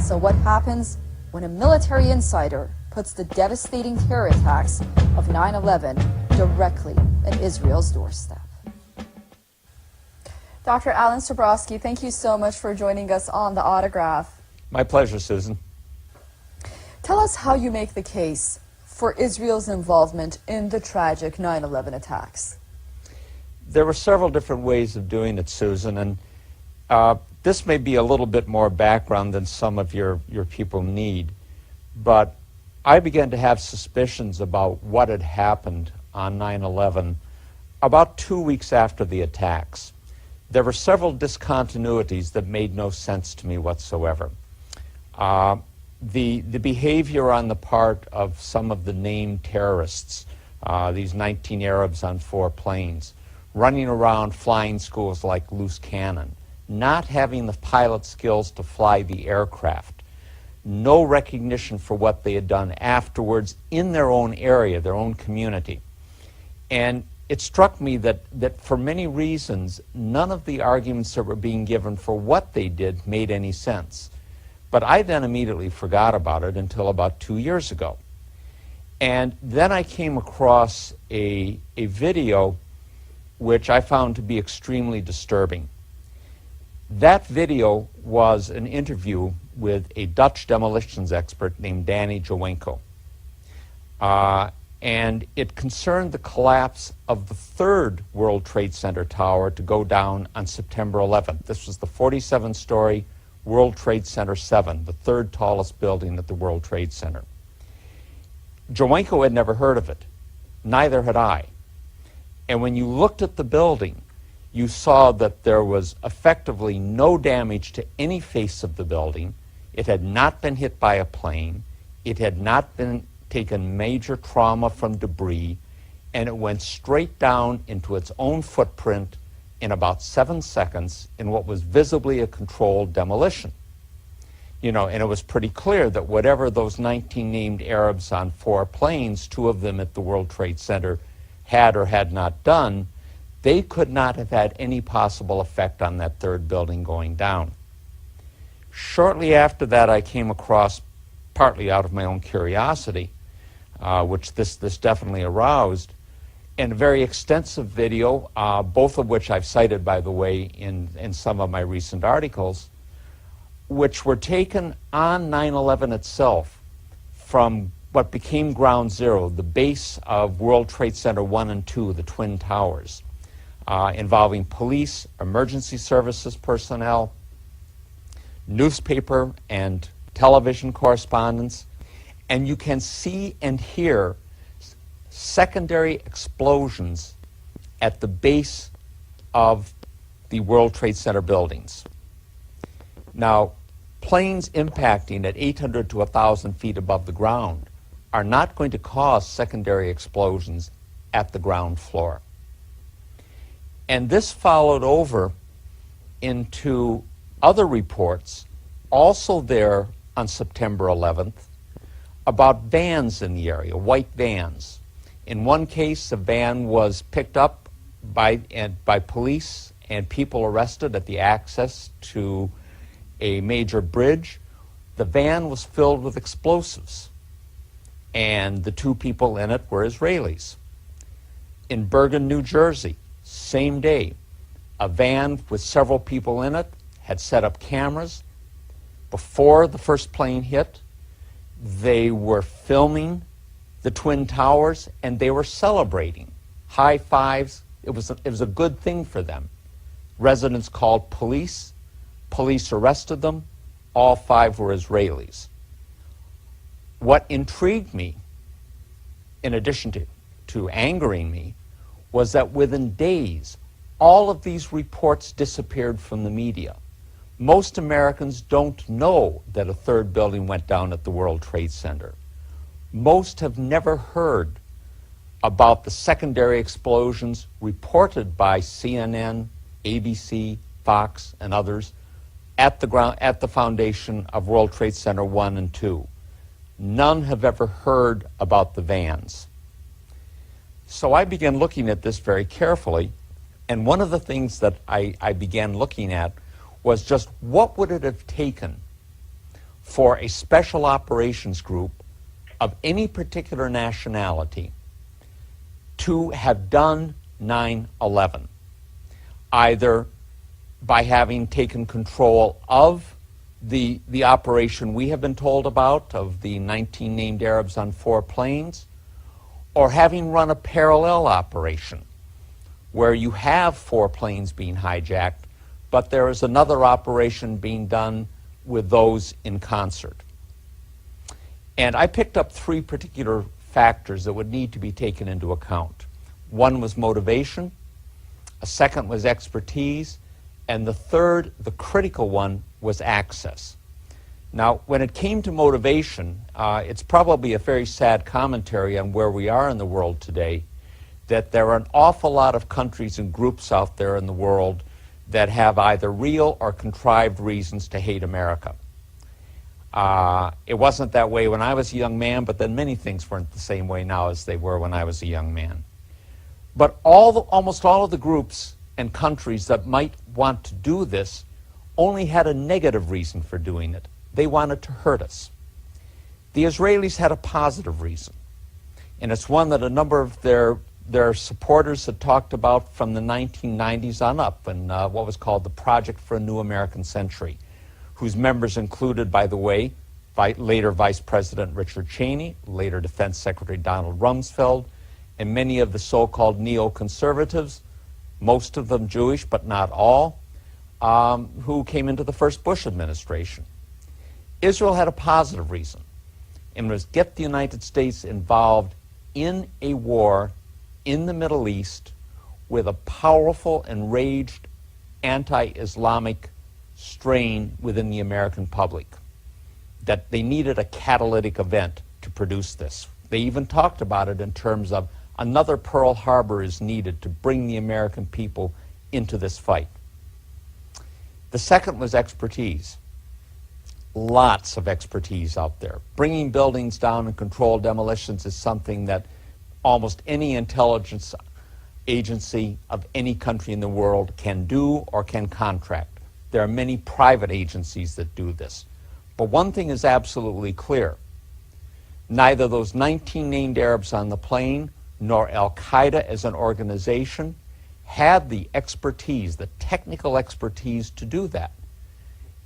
So what happens when a military insider puts the devastating terror attacks of 9/11 directly at Israel's doorstep? Dr. Alan Sabrosky, thank you so much for joining us on The Autograph. My pleasure, Susan. Tell us how you make the case for Israel's involvement in the tragic 9/11 attacks. There were several different ways of doing it, Susan, and this may be a little bit more background than some of your people need, but I began to have suspicions about what had happened on 9/11 about 2 weeks after the attacks. There were several discontinuities that made no sense to me whatsoever. The behavior on the part of some of the named terrorists, these 19 Arabs on 4 planes, running around flying schools like loose cannon, not having the pilot skills to fly the aircraft, no recognition for what they had done afterwards in their own area, their own community. And it struck me that for many reasons, none of the arguments that were being given for what they did made any sense. But I then immediately forgot about it until about 2 years ago. And then I came across a video which I found to be extremely disturbing. That video was an interview with a Dutch demolitions expert named Danny Jowenko. And it concerned the collapse of the 3rd World Trade Center tower to go down on September 11th. This was the 47-story World Trade Center 7, the 3rd tallest building at the World Trade Center. Jowenko had never heard of it. Neither had I. And when you looked at the building, you saw that there was effectively no damage to any face of the building. It had not been hit by a plane. It had not been taken major trauma from debris, and it went straight down into its own footprint in about 7 seconds in what was visibly a controlled demolition. You know, and it was pretty clear that whatever those 19 named Arabs on 4 planes, 2 of them at the World Trade Center, had or had not done, they could not have had any possible effect on that 3rd building going down. Shortly after that, I came across, partly out of my own curiosity, which this definitely aroused, and a very extensive video, both of which I've cited, by the way, in some of my recent articles, which were taken on 9/11 itself from what became Ground Zero, the base of World Trade Center 1 and 2, the Twin Towers, involving police, emergency services personnel, newspaper and television correspondents, and you can see and hear secondary explosions at the base of the World Trade Center buildings. Now, planes impacting at 800 to 1,000 feet above the ground are not going to cause secondary explosions at the ground floor. And this followed over into other reports, also there on September 11th, about vans in the area, white vans. In one case, a van was picked up by police and people arrested at the access to a major bridge. The van was filled with explosives, and the 2 people in it were Israelis. In Bergen, New Jersey, same day, a van with several people in it had set up cameras. Before the first plane hit, they were filming the Twin Towers, and they were celebrating. High fives. It was a good thing for them. Residents called police. Police arrested them. All 5 were Israelis. What intrigued me, in addition to angering me, was that within days, all of these reports disappeared from the media. Most Americans don't know that a 3rd building went down at the World Trade Center. Most have never heard about the secondary explosions reported by CNN, ABC, Fox, and others at the foundation of World Trade Center 1 and 2. None have ever heard about the vans. So I began looking at this very carefully, and one of the things that I began looking at was just what would it have taken for a special operations group of any particular nationality to have done 9/11, either by having taken control of the operation we have been told about, of the 19 named Arabs on 4 planes, or having run a parallel operation where you have 4 planes being hijacked, but there is another operation being done with those in concert. And I picked up 3 particular factors that would need to be taken into account. One was motivation, a second was expertise, and the third, the critical one, was access. Now, when it came to motivation, it's probably a very sad commentary on where we are in the world today, that there are an awful lot of countries and groups out there in the world that have either real or contrived reasons to hate America. It wasn't that way when I was a young man, but then many things weren't the same way now as they were when I was a young man. But almost all of the groups and countries that might want to do this only had a negative reason for doing it. They wanted to hurt us. The Israelis had a positive reason, and it's one that a number of their supporters had talked about from the 1990s on up, and what was called the Project for a New American Century, whose members included, by the way, later Vice President Richard Cheney, later Defense Secretary Donald Rumsfeld, and many of the so-called neoconservatives, most of them Jewish but not all, who came into the first Bush administration. Israel had a positive reason, and was get the United States involved in a war in the Middle East with a powerful, enraged, anti-Islamic strain within the American public, that they needed a catalytic event to produce this. They even talked about it in terms of another Pearl Harbor is needed to bring the American people into this fight. The second was expertise. Lots of expertise out there. Bringing buildings down and controlled demolitions is something that almost any intelligence agency of any country in the world can do or can contract. There are many private agencies that do this. But one thing is absolutely clear. Neither those 19 named Arabs on the plane nor Al-Qaeda as an organization had the expertise, the technical expertise to do that.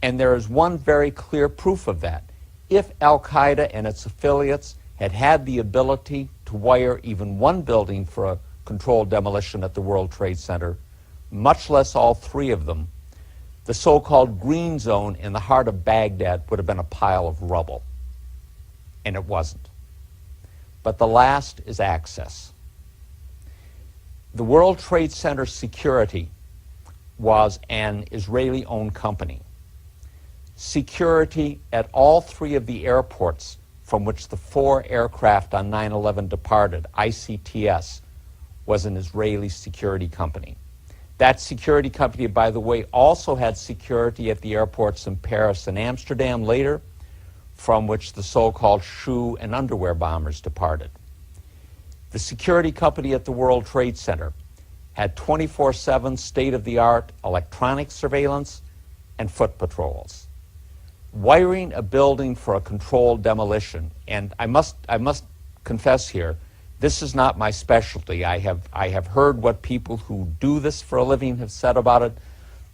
And there is one very clear proof of that. If Al-Qaeda and its affiliates had had the ability to wire even one building for a controlled demolition at the World Trade Center, much less all 3 of them, the so-called green zone in the heart of Baghdad would have been a pile of rubble. And it wasn't. But the last is access. The World Trade Center security was an Israeli-owned company. Security at all 3 of the airports from which the 4 aircraft on 9/11 departed, ICTS, was an Israeli security company. That security company, by the way, also had security at the airports in Paris and Amsterdam later, from which the so-called shoe and underwear bombers departed. The security company at the World Trade Center had 24/7 state-of-the-art electronic surveillance and foot patrols. Wiring a building for a controlled demolition, and I must confess here, this is not my specialty. I have heard what people who do this for a living have said about it,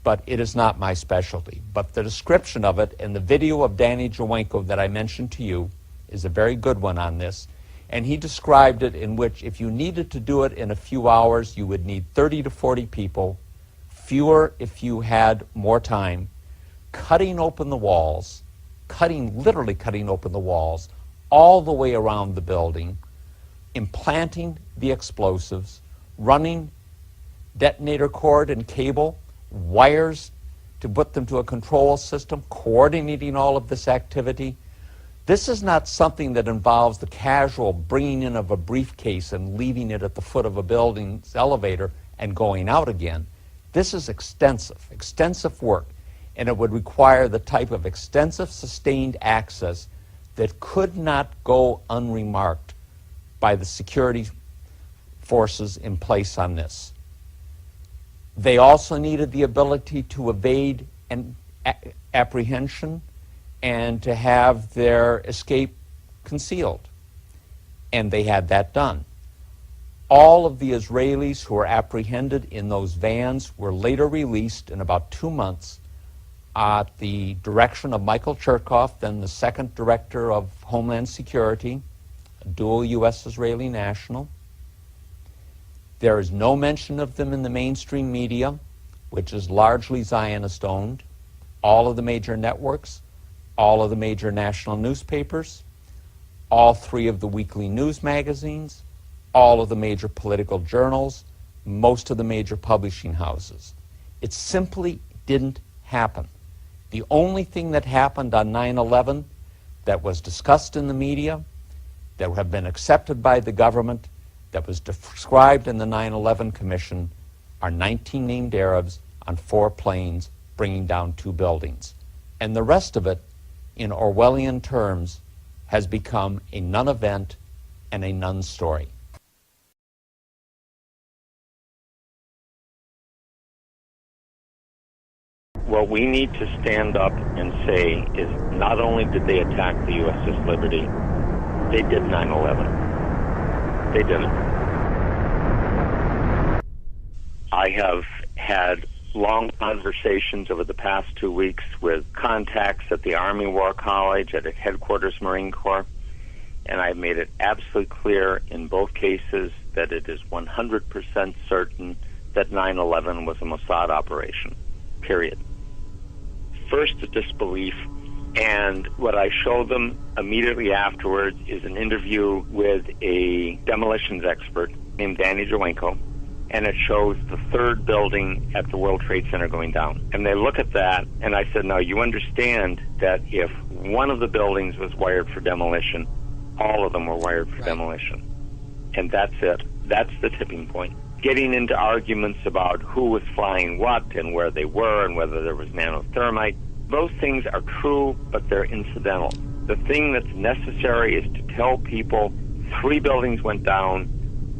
but it is not my specialty. But the description of it in the video of Danny Jawenko that I mentioned to you is a very good one on this. And he described it in which if you needed to do it in a few hours, you would need 30 to 40 people, fewer if you had more time, cutting open the walls, literally cutting open the walls, all the way around the building, implanting the explosives, running detonator cord and cable, wires to put them to a control system, coordinating all of this activity. This is not something that involves the casual bringing in of a briefcase and leaving it at the foot of a building's elevator and going out again. This is extensive work, and it would require the type of extensive sustained access that could not go unremarked by the security forces in place on this. They also needed the ability to evade apprehension and to have their escape concealed. And they had that done. All of the Israelis who were apprehended in those vans were later released in about 2 months at the direction of Michael Chertoff, then the second director of Homeland Security, a dual U.S.-Israeli national. There is no mention of them in the mainstream media, which is largely Zionist-owned. All of the major networks, all of the major national newspapers, all 3 of the weekly news magazines, all of the major political journals, most of the major publishing houses. It simply didn't happen. The only thing that happened on 9/11 that was discussed in the media, that have been accepted by the government, that was described in the 9/11 Commission, are 19 named Arabs on 4 planes bringing down 2 buildings. And the rest of it, in Orwellian terms, has become a non-event and a non-story. What we need to stand up and say is not only did they attack the U.S.'s liberty, they did 9/11. They did it. I have had long conversations over the past 2 weeks with contacts at the Army War College, at Headquarters Marine Corps, and I've made it absolutely clear in both cases that it is 100% certain that 9/11 was a Mossad operation, period. First, the disbelief, and what I show them immediately afterwards is an interview with a demolitions expert named Danny Jowenko, and it shows the 3rd building at the World Trade Center going down. And they look at that, and I said, now you understand that if one of the buildings was wired for demolition, all of them were wired for demolition. And that's it. That's the tipping point. Getting into arguments about who was flying what and where they were and whether there was nanothermite, those things are true, but they're incidental. The thing that's necessary is to tell people 3 buildings went down,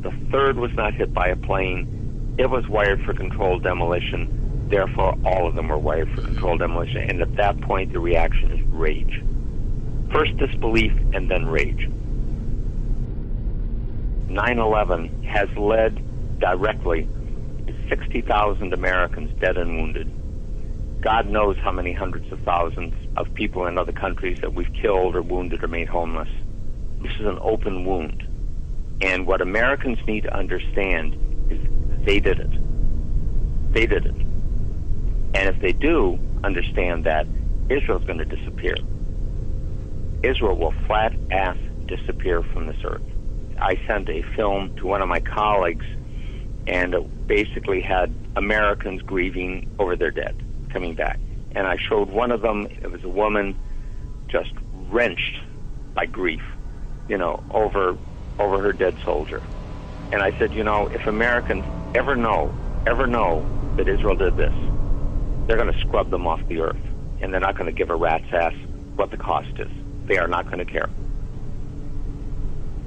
the 3rd was not hit by a plane, it was wired for controlled demolition, therefore all of them were wired for controlled demolition, and at that point the reaction is rage. First disbelief and then rage. 9/11 has led directly to 60,000 Americans dead and wounded. God knows how many hundreds of thousands of people in other countries that we've killed or wounded or made homeless. This is an open wound. And what Americans need to understand is they did it. They did it. And if they do understand that, Israel's going to disappear. Israel will flat-ass disappear from this earth. I sent a film to one of my colleagues, and it basically had Americans grieving over their dead, coming back. And I showed one of them, it was a woman just wrenched by grief, over her dead soldier. And I said, if Americans ever know that Israel did this, they're going to scrub them off the earth, and they're not going to give a rat's ass what the cost is. They are not going to care.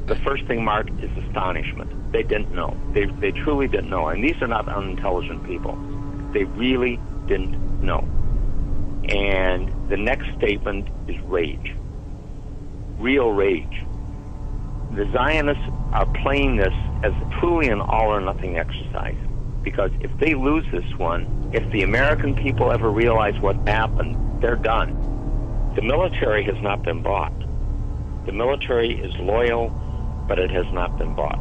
The first thing, Mark, is astonishment. They didn't know. They truly didn't know. And these are not unintelligent people. They really didn't know. And the next statement is rage. Real rage. The Zionists are playing this as truly an all-or-nothing exercise. Because if they lose this one, if the American people ever realize what happened, they're done. The military has not been bought. The military is loyal, but it has not been bought.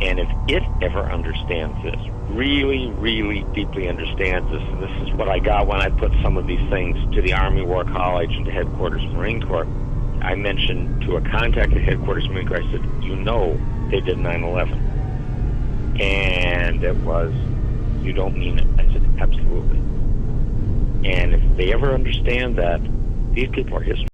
And if it ever understands this, really, really deeply understands this, and this is what I got when I put some of these things to the Army War College and to Headquarters Marine Corps, I mentioned to a contact at Headquarters Marine Corps, I said, they did 9/11. And it was, you don't mean it. I said, absolutely. And if they ever understand that, these people are history.